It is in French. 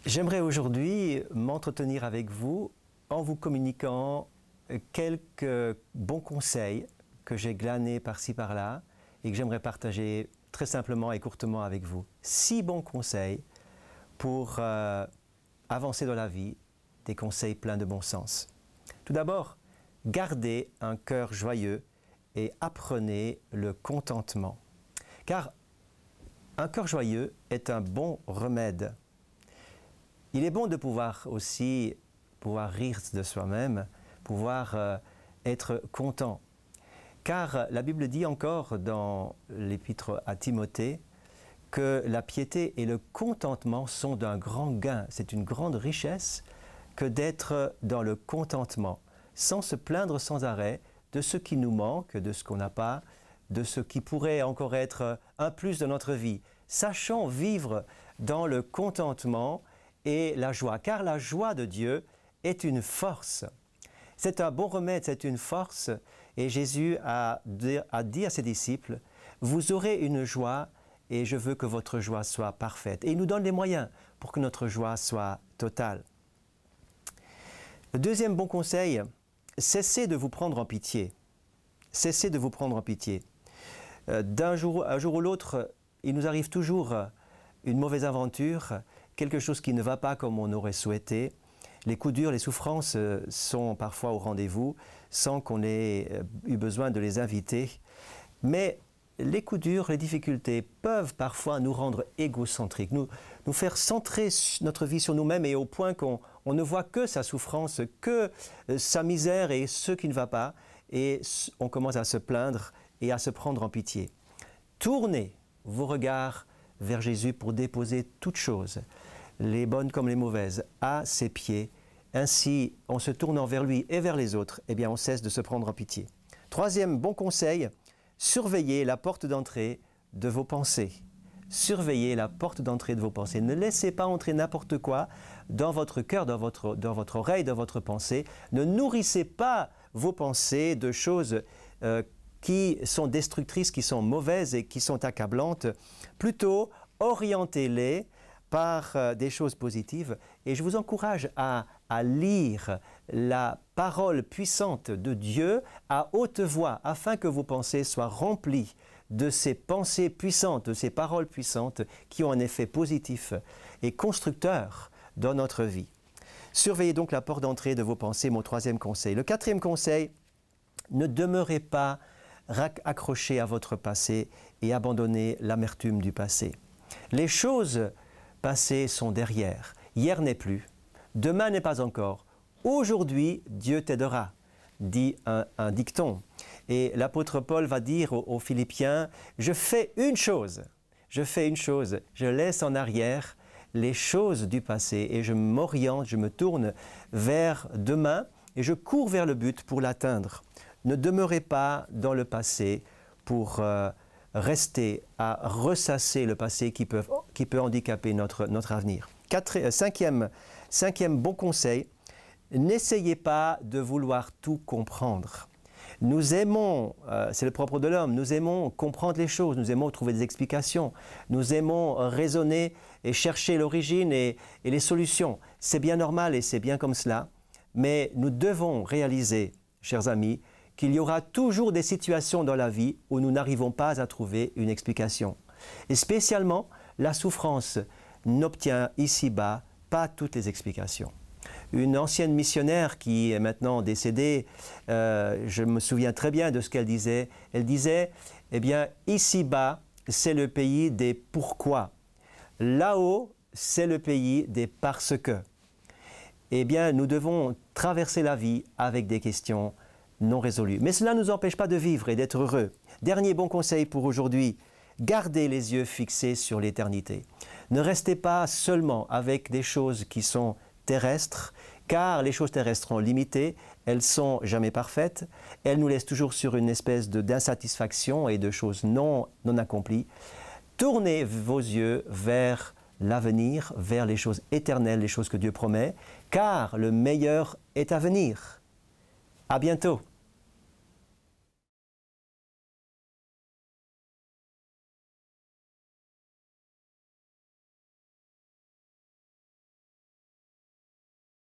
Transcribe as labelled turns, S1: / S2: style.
S1: J'aimerais aujourd'hui m'entretenir avec vous en vous communiquant quelques bons conseils que j'ai glanés par-ci par-là et que j'aimerais partager très simplement et courtement avec vous. 6 bons conseils pour avancer dans la vie, des conseils pleins de bon sens. Tout d'abord, gardez un cœur joyeux et apprenez le contentement. Car un cœur joyeux est un bon remède. Il est bon de pouvoir aussi rire de soi-même, pouvoir être content. Car la Bible dit encore dans l'épître à Timothée que la piété et le contentement sont d'un grand gain. C'est une grande richesse que d'être dans le contentement, sans se plaindre sans arrêt de ce qui nous manque, de ce qu'on n'a pas, de ce qui pourrait encore être un plus de notre vie. Sachons vivre dans le contentement et la joie, car la joie de Dieu est une force. C'est un bon remède, c'est une force. Et Jésus a dit à ses disciples, « Vous aurez une joie et je veux que votre joie soit parfaite. » Et il nous donne les moyens pour que notre joie soit totale. Le deuxième bon conseil, cessez de vous prendre en pitié. Cessez de vous prendre en pitié. Un jour ou l'autre, il nous arrive toujours une mauvaise aventure, quelque chose qui ne va pas comme on aurait souhaité. Les coups durs, les souffrances sont parfois au rendez-vous sans qu'on ait eu besoin de les inviter. Mais les coups durs, les difficultés peuvent parfois nous rendre égocentriques, nous faire centrer notre vie sur nous-mêmes et au point qu'on ne voit que sa souffrance, que sa misère et ce qui ne va pas. Et on commence à se plaindre et à se prendre en pitié. Tournez vos regards vers Jésus pour déposer toutes choses, les bonnes comme les mauvaises, à ses pieds. Ainsi, en se tournant vers lui et vers les autres, eh bien, on cesse de se prendre en pitié. Troisième bon conseil, surveillez la porte d'entrée de vos pensées. Surveillez la porte d'entrée de vos pensées. Ne laissez pas entrer n'importe quoi dans votre cœur, dans votre oreille, dans votre pensée. Ne nourrissez pas vos pensées de choses qui sont destructrices, qui sont mauvaises et qui sont accablantes. Plutôt, orientez-les par des choses positives. Et je vous encourage à lire la parole puissante de Dieu à haute voix, afin que vos pensées soient remplies de ces pensées puissantes, de ces paroles puissantes qui ont un effet positif et constructeur dans notre vie. Surveillez donc la porte d'entrée de vos pensées, mon troisième conseil. Le quatrième conseil, ne demeurez pas accroché à votre passé et abandonnez l'amertume du passé. Les choses passées sont derrière. Hier n'est plus, demain n'est pas encore. Aujourd'hui, Dieu t'aidera, dit un dicton. Et l'apôtre Paul va dire aux Philippiens, je fais une chose, je laisse en arrière les choses du passé et je m'oriente, je me tourne vers demain et je cours vers le but pour l'atteindre. Ne demeurez pas dans le passé pour rester à ressasser le passé qui peut handicaper notre avenir. Cinquième bon conseil, n'essayez pas de vouloir tout comprendre. Nous aimons, c'est le propre de l'homme, nous aimons comprendre les choses, nous aimons trouver des explications, nous aimons raisonner et chercher l'origine et les solutions. C'est bien normal et c'est bien comme cela, mais nous devons réaliser, chers amis, qu'il y aura toujours des situations dans la vie où nous n'arrivons pas à trouver une explication. Et spécialement, la souffrance n'obtient ici-bas pas toutes les explications. Une ancienne missionnaire qui est maintenant décédée, je me souviens très bien de ce qu'elle disait. Elle disait, eh bien, ici-bas, c'est le pays des pourquoi. Là-haut, c'est le pays des parce que. Eh bien, nous devons traverser la vie avec des questions non résolues. Mais cela ne nous empêche pas de vivre et d'être heureux. Dernier bon conseil pour aujourd'hui, gardez les yeux fixés sur l'éternité. Ne restez pas seulement avec des choses qui sont terrestres, car les choses terrestres sont limitées, elles sont jamais parfaites, elles nous laissent toujours sur une espèce d'insatisfaction et de choses non accomplies. Tournez vos yeux vers l'avenir, vers les choses éternelles, les choses que Dieu promet, car le meilleur est à venir. À bientôt.